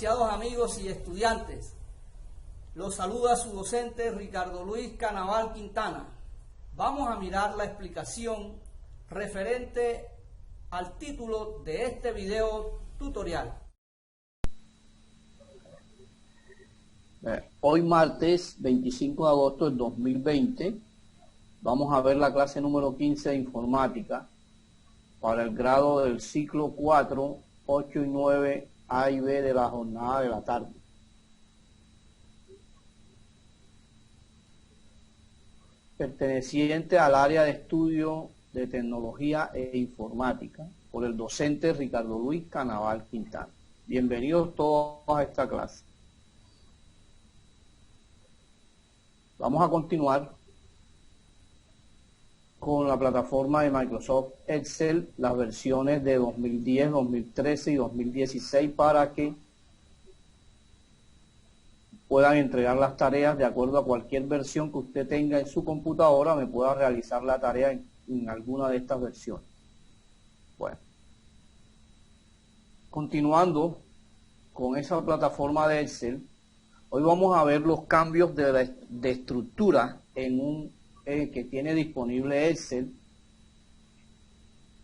apreciados amigos y estudiantes, los saluda su docente Ricardo Luis Canaval Quintana. Vamos a mirar la explicación referente al título de este video tutorial. Hoy martes 25 de agosto del 2020 vamos a ver la clase número 15 de informática para el grado del ciclo 4, 8 y 9 A y B de la jornada de la tarde. Perteneciente al área de estudio de tecnología e informática por el docente Ricardo Luis Canaval Quintana. Bienvenidos todos a esta clase. Vamos a continuar con la plataforma de Microsoft Excel, las versiones de 2010, 2013 y 2016 para que puedan entregar las tareas de acuerdo a cualquier versión que usted tenga en su computadora, me pueda realizar la tarea en alguna de estas versiones. Bueno, continuando con esa plataforma de Excel, hoy vamos a ver los cambios de estructura en un que tiene disponible Excel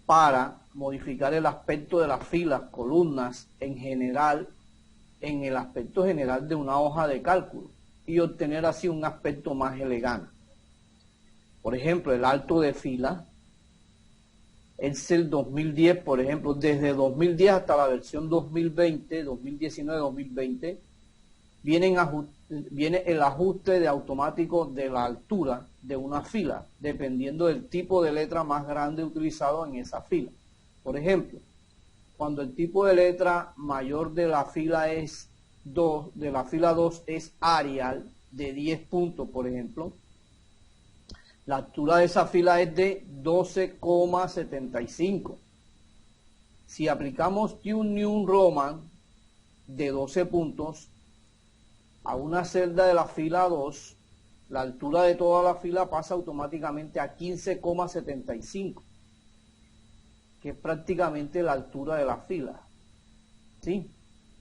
para modificar el aspecto de las filas, columnas en general, en el aspecto general de una hoja de cálculo y obtener así un aspecto más elegante. Por ejemplo, el alto de fila, Excel 2010, por ejemplo, desde 2010 hasta la versión 2020, 2019, 2020, viene el ajuste de automático de la altura de una fila, dependiendo del tipo de letra más grande utilizado en esa fila. Por ejemplo, cuando el tipo de letra mayor de la fila es 2, de la fila 2 es Arial, de 10 puntos, por ejemplo, la altura de esa fila es de 12,75. Si aplicamos New Roman de 12 puntos, a una celda de la fila 2, la altura de toda la fila pasa automáticamente a 15,75, que es prácticamente la altura de la fila. ¿Sí?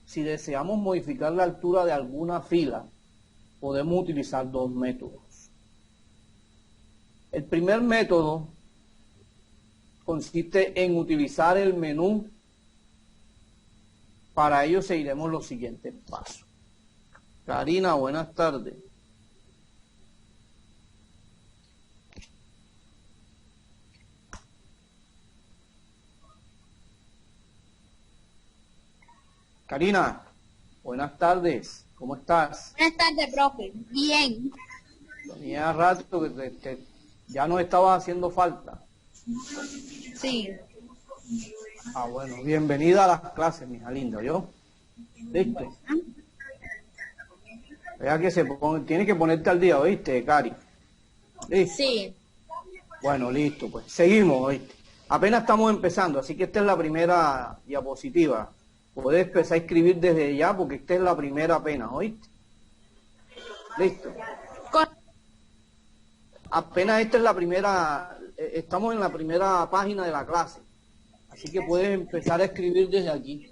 Si deseamos modificar la altura de alguna fila, podemos utilizar dos métodos. El primer método consiste en utilizar el menú. Para ello seguiremos los siguientes pasos. Karina, buenas tardes. Karina, buenas tardes. ¿Cómo estás? Buenas tardes, profe. Bien. Tenía rato que ya nos estaba haciendo falta. Sí. Ah, bueno, bienvenida a las clases, mija linda, ¿yo? ¿Listo? Vea que tienes que ponerte al día, ¿oíste, Cari? ¿Listo? Sí. Bueno, listo, pues seguimos, ¿oíste? Apenas estamos empezando, así que esta es la primera diapositiva. Puedes empezar a escribir desde ya porque esta es la primera apenas, ¿oíste? Listo. Apenas esta es la primera, estamos en la primera página de la clase. Así que puedes empezar a escribir desde aquí.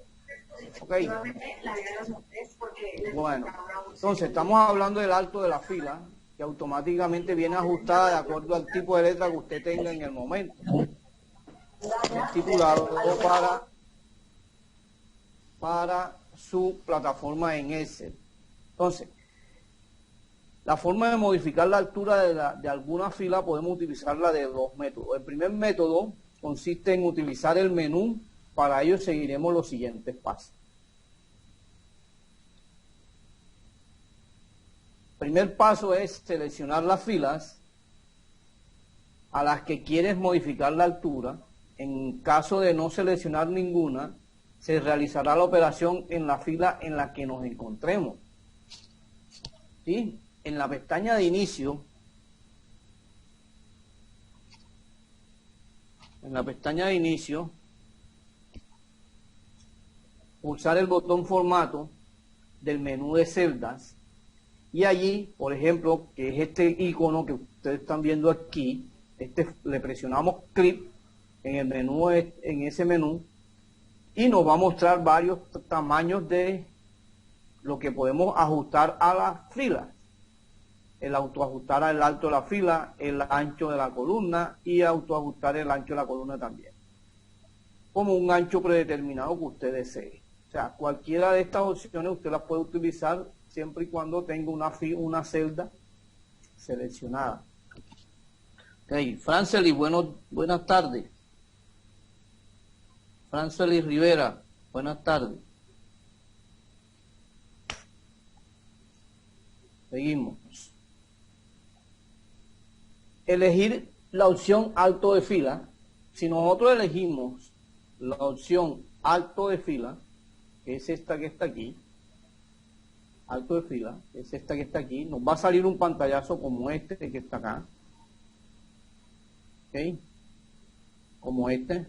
Ok. Bueno, entonces estamos hablando del alto de la fila, que automáticamente viene ajustada de acuerdo al tipo de letra que usted tenga en el momento. Estipulado para su plataforma en Excel. Entonces, la forma de modificar la altura de alguna fila podemos utilizarla de dos métodos. El primer método consiste en utilizar el menú. Para ello seguiremos los siguientes pasos. El primer paso es seleccionar las filas a las que quieres modificar la altura. En caso de no seleccionar ninguna, se realizará la operación en la fila en la que nos encontremos. ¿Sí? En la pestaña de inicio, pulsar el botón formato del menú de celdas y allí, por ejemplo, que es este icono que ustedes están viendo aquí, le presionamos clic en el menú, en ese menú, y nos va a mostrar varios tamaños de lo que podemos ajustar a las filas. El autoajustar el alto de la fila, el ancho de la columna y autoajustar el ancho de la columna también. Como un ancho predeterminado que usted desee. O sea, cualquiera de estas opciones usted las puede utilizar siempre y cuando tenga una celda seleccionada. Ok, Francely, buenas tardes. Francely Rivera, buenas tardes. Seguimos. Elegir la opción alto de fila. Si nosotros elegimos la opción alto de fila, que es esta que está aquí, alto de fila, que es esta que está aquí, nos va a salir un pantallazo como este que está acá. ¿Ok? Como este.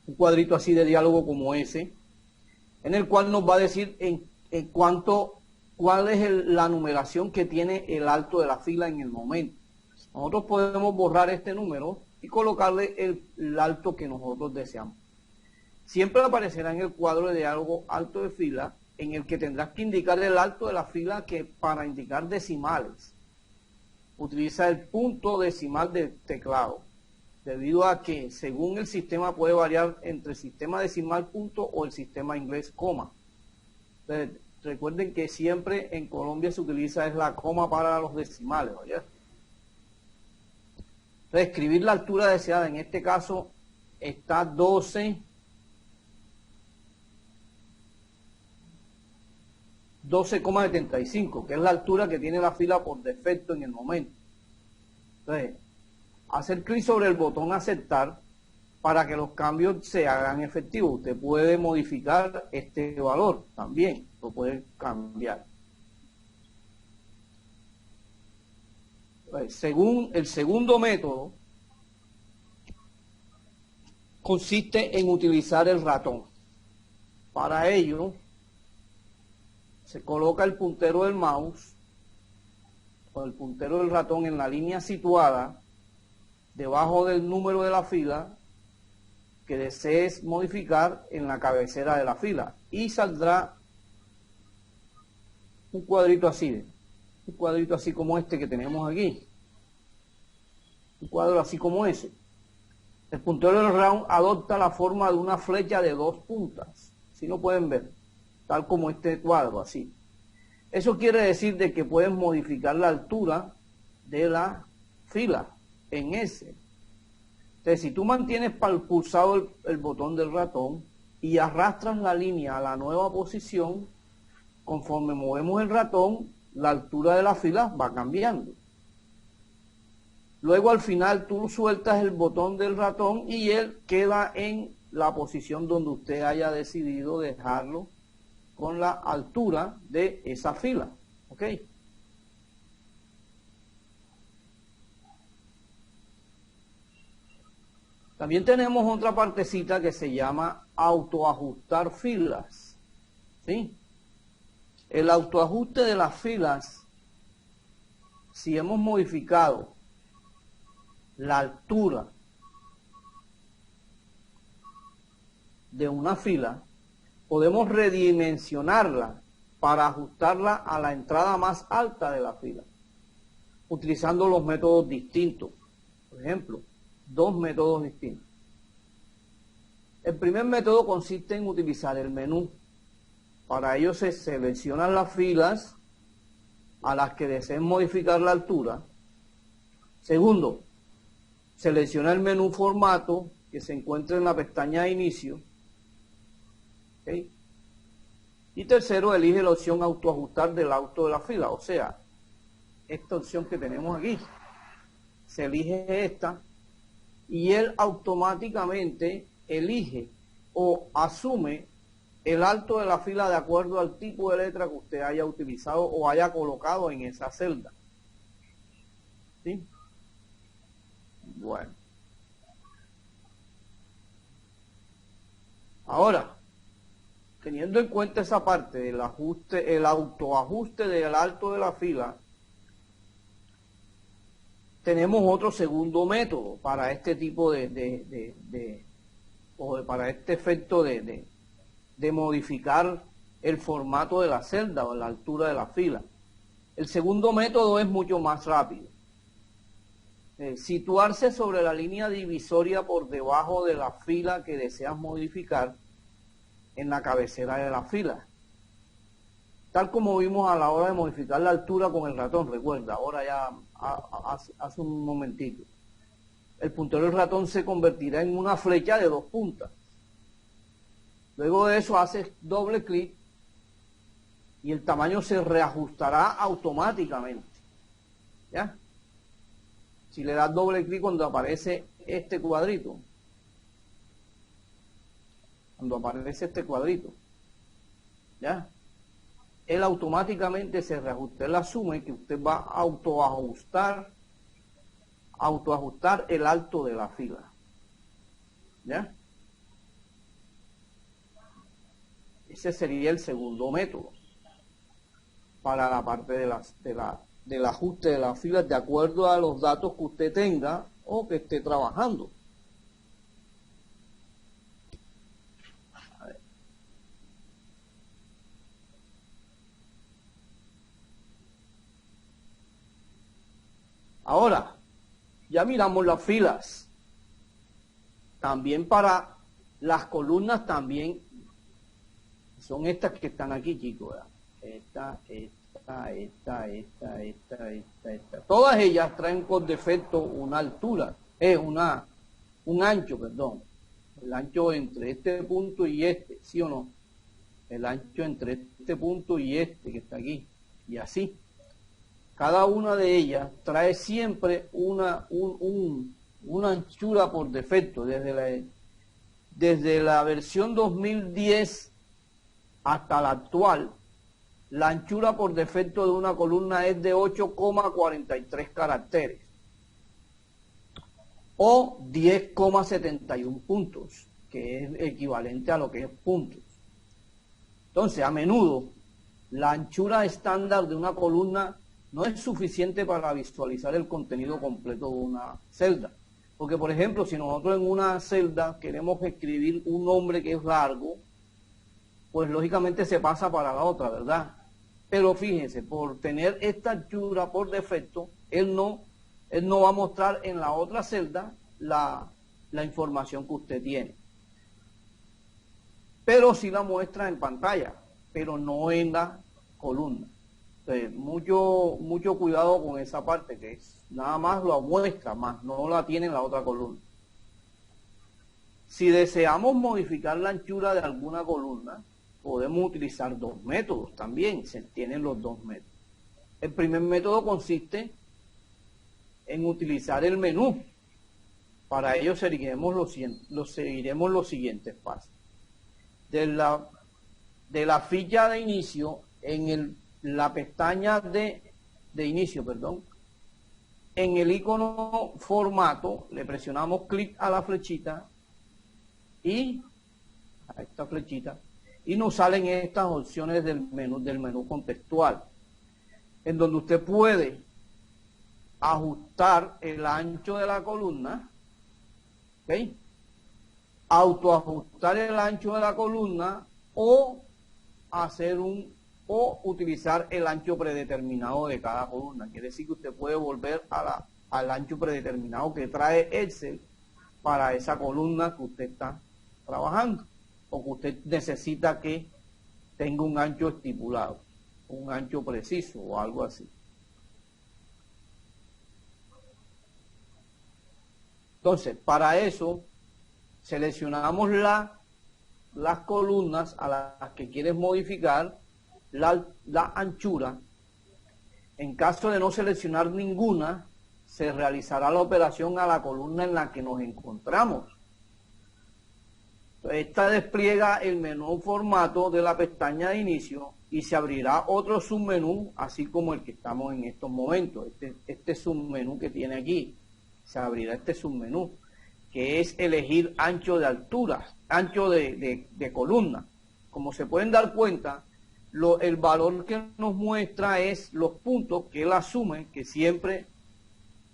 Un cuadrito así de diálogo como ese, en el cual nos va a decir en cuál es la numeración que tiene el alto de la fila en el momento. Nosotros podemos borrar este número y colocarle el alto que nosotros deseamos. Siempre aparecerá en el cuadro de diálogo alto de fila, en el que tendrás que indicar el alto de la fila que para indicar decimales. Utiliza el punto decimal del teclado, debido a que según el sistema puede variar entre el sistema decimal punto o el sistema inglés coma. Entonces, recuerden que siempre en Colombia se utiliza es la coma para los decimales, ¿oye? Entonces, escribir la altura deseada, en este caso está 12,75, que es la altura que tiene la fila por defecto en el momento. Entonces, hacer clic sobre el botón aceptar para que los cambios se hagan efectivos. Usted puede modificar este valor también, lo puede cambiar. Entonces, según el segundo método, consiste en utilizar el ratón. Para ello, se coloca el puntero del mouse o el puntero del ratón en la línea situada debajo del número de la fila que desees modificar en la cabecera de la fila y saldrá un cuadrito así como este que tenemos aquí, un cuadro así como ese. El puntero del ratón adopta la forma de una flecha de 2 puntas, si no pueden ver, tal como este cuadro, así. Eso quiere decir de que puedes modificar la altura de la fila en ese. Entonces, si tú mantienes pulsado el botón del ratón y arrastras la línea a la nueva posición, conforme movemos el ratón, la altura de la fila va cambiando. Luego al final tú sueltas el botón del ratón y él queda en la posición donde usted haya decidido dejarlo con la altura de esa fila. ¿Ok? También tenemos otra partecita que se llama autoajustar filas. ¿Sí? El autoajuste de las filas, si hemos modificado la altura de una fila, podemos redimensionarla para ajustarla a la entrada más alta de la fila, utilizando los métodos distintos. Por ejemplo, 2 métodos distintos. El primer método consiste en utilizar el menú. Para ello se seleccionan las filas a las que deseen modificar la altura. Segundo, selecciona el menú formato que se encuentra en la pestaña de inicio. ¿Okay? Y tercero, elige la opción autoajustar del auto de la fila, o sea, esta opción que tenemos aquí. Se elige esta y él automáticamente elige o asume el alto de la fila de acuerdo al tipo de letra que usted haya utilizado o haya colocado en esa celda. ¿Sí? Bueno. Ahora, teniendo en cuenta esa parte del ajuste, el autoajuste del alto de la fila, tenemos otro segundo método para este tipo para este efecto de modificar el formato de la celda o la altura de la fila. El segundo método es mucho más rápido. Situarse sobre la línea divisoria por debajo de la fila que deseas modificar en la cabecera de la fila. Tal como vimos a la hora de modificar la altura con el ratón, recuerda, ahora ya hace un momentito. El puntero del ratón se convertirá en una flecha de 2 puntas. Luego de eso haces doble clic y el tamaño se reajustará automáticamente. ¿Ya? Si le das doble clic cuando aparece este cuadrito, ¿ya? Él automáticamente se reajusta. Él asume que usted va a autoajustar el alto de la fila. ¿Ya? Ese sería el segundo método para la parte del ajuste de las filas de acuerdo a los datos que usted tenga o que esté trabajando. Ahora, ya miramos las filas. También para las columnas también son estas que están aquí, chicos. ¿Verdad? Esta. Todas ellas traen por defecto una altura, un ancho, perdón. El ancho entre este punto y este, ¿sí o no? El ancho entre este punto y este que está aquí. Y así. Cada una de ellas trae siempre una anchura por defecto. Desde la versión 2010 hasta la actual, la anchura por defecto de una columna es de 8,43 caracteres o 10,71 puntos, que es equivalente a lo que es puntos. Entonces, a menudo, la anchura estándar de una columna no es suficiente para visualizar el contenido completo de una celda. Porque, por ejemplo, si nosotros en una celda queremos escribir un nombre que es largo, pues lógicamente se pasa para la otra, ¿verdad? Pero fíjense, por tener esta anchura por defecto, él no va a mostrar en la otra celda la información que usted tiene. Pero sí la muestra en pantalla, pero no en la columna. Entonces, mucho cuidado con esa parte, que es nada más lo muestra, más no la tiene en la otra columna. Si deseamos modificar la anchura de alguna columna, podemos utilizar dos métodos también, se tienen los dos métodos. El primer método consiste en utilizar el menú. Para ello seguiremos los siguientes pasos. De la ficha de inicio, en la pestaña de inicio, en el icono formato, le presionamos clic a la flechita y a esta flechita, y nos salen estas opciones del menú contextual, en donde usted puede ajustar el ancho de la columna, ¿ok? Autoajustar el ancho de la columna o utilizar el ancho predeterminado de cada columna. Quiere decir que usted puede volver al ancho predeterminado que trae Excel para esa columna que usted está trabajando o que usted necesita que tenga un ancho estipulado, un ancho preciso o algo así. Entonces, para eso seleccionamos las columnas a las que quieres modificar la anchura. En caso de no seleccionar ninguna, se realizará la operación a la columna en la que nos encontramos. Esta despliega el menú formato de la pestaña de inicio y se abrirá otro submenú, así como el que estamos en estos momentos. Este submenú que tiene aquí, se abrirá este submenú, que es elegir ancho de altura, ancho de columna. Como se pueden dar cuenta, el valor que nos muestra es los puntos que él asume que siempre,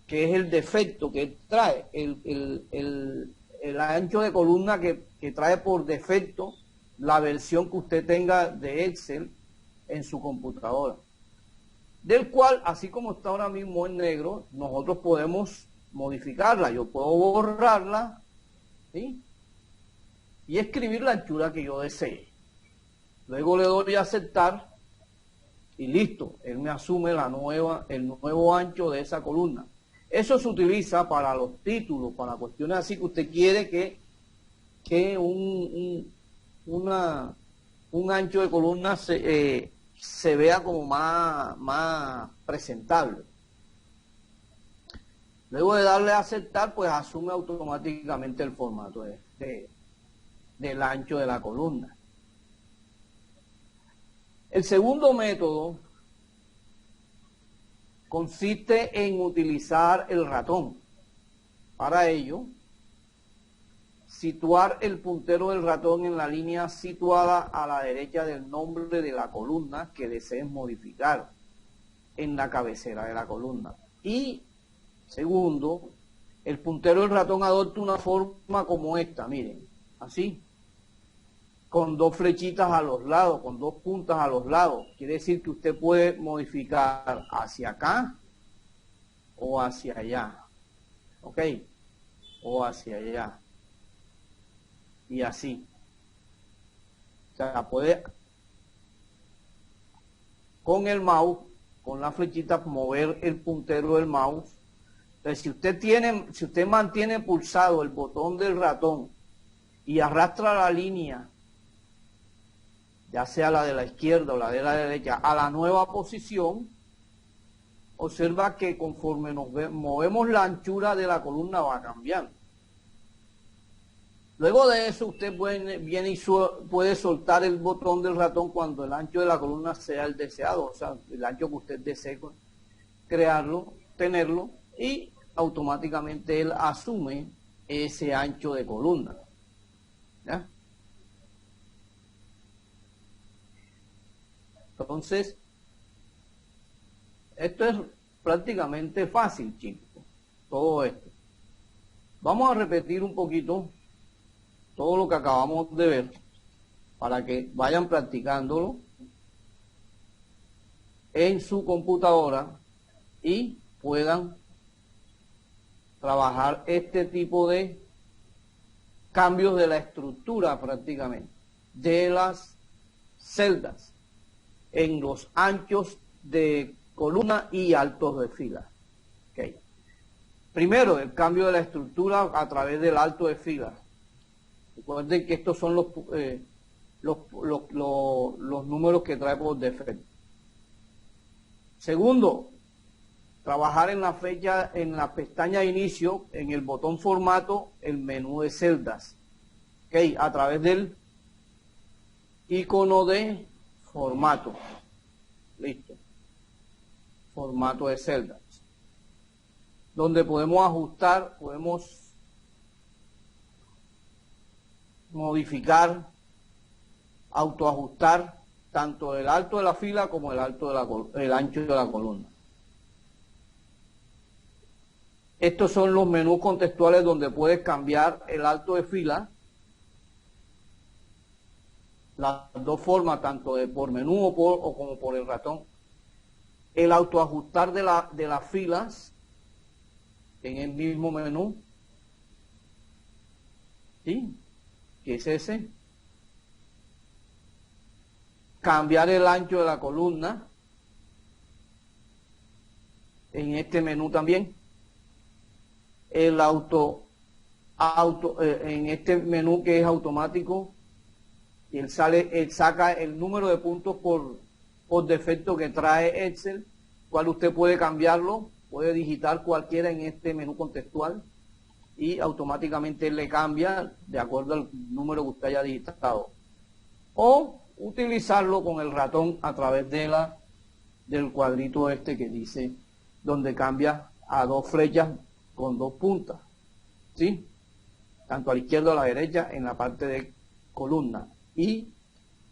que es el defecto que él trae, el ancho de columna que trae por defecto la versión que usted tenga de Excel en su computadora, del cual, así como está ahora mismo en negro, nosotros podemos modificarla. Yo puedo borrarla, ¿sí?, y escribir la anchura que yo desee. Luego le doy a aceptar y listo, él me asume el nuevo ancho de esa columna. Eso se utiliza para los títulos, para cuestiones así que usted quiere que un ancho de columna se vea como más presentable. Luego de darle a aceptar, pues asume automáticamente el formato del ancho de la columna. El segundo método consiste en utilizar el ratón. Para ello, situar el puntero del ratón en la línea situada a la derecha del nombre de la columna que desees modificar en la cabecera de la columna. Y segundo, el puntero del ratón adopta una forma como esta, miren, así, con dos flechitas a los lados, con dos puntas a los lados. Quiere decir que usted puede modificar hacia acá o hacia allá, ¿ok? O hacia allá. Y así. O sea, puede con el mouse, con la flechita, mover el puntero del mouse. Entonces, si usted mantiene pulsado el botón del ratón y arrastra la línea, ya sea la de la izquierda o la de la derecha, a la nueva posición, observa que conforme nos movemos la anchura de la columna va cambiando. Luego de eso usted viene y puede soltar el botón del ratón cuando el ancho de la columna sea el deseado, o sea, el ancho que usted desee crearlo, tenerlo, y automáticamente él asume ese ancho de columna. ¿Ya? Entonces, esto es prácticamente fácil, chicos, todo esto. Vamos a repetir un poquito todo lo que acabamos de ver para que vayan practicándolo en su computadora y puedan trabajar este tipo de cambios de la estructura prácticamente, de las celdas en los anchos de columna y altos de fila. Okay. Primero, el cambio de la estructura a través del alto de fila. Recuerden que estos son los números que trae por defecto. Segundo, trabajar en la fecha, en la pestaña de inicio, en el botón formato, el menú de celdas. Okay, a través del icono de formato. Listo. Formato de celdas. Donde podemos ajustar, podemos modificar, autoajustar tanto el alto de la fila como el ancho de la columna. Estos son los menús contextuales donde puedes cambiar el alto de fila. Las dos formas, tanto por menú o como por el ratón. El autoajustar de las filas en el mismo menú. ¿Sí? ¿Qué es ese? Cambiar el ancho de la columna en este menú también. El en este menú que es automático, y él saca el número de puntos por defecto que trae Excel, cual usted puede cambiarlo, puede digitar cualquiera en este menú contextual y automáticamente él le cambia de acuerdo al número que usted haya digitado. O utilizarlo con el ratón a través del cuadrito este que dice, donde cambia a dos flechas con dos puntas, ¿sí? Tanto a la izquierda o a la derecha en la parte de columna, y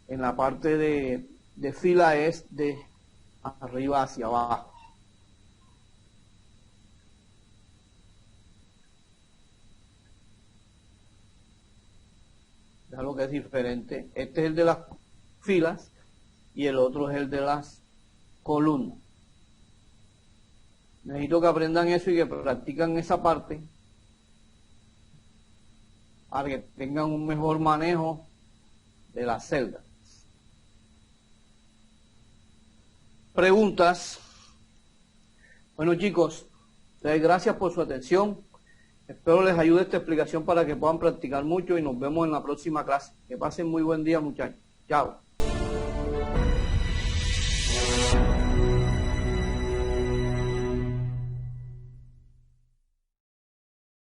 en la parte de fila es de arriba hacia abajo. lo que es diferente. Este es el de las filas y el otro es el de las columnas. Necesito que aprendan eso y que practican esa parte para que tengan un mejor manejo de las celdas. Preguntas. Bueno, chicos, les doy gracias por su atención. Espero les ayude esta explicación para que puedan practicar mucho y nos vemos en la próxima clase. Que pasen muy buen día, muchachos. Chao.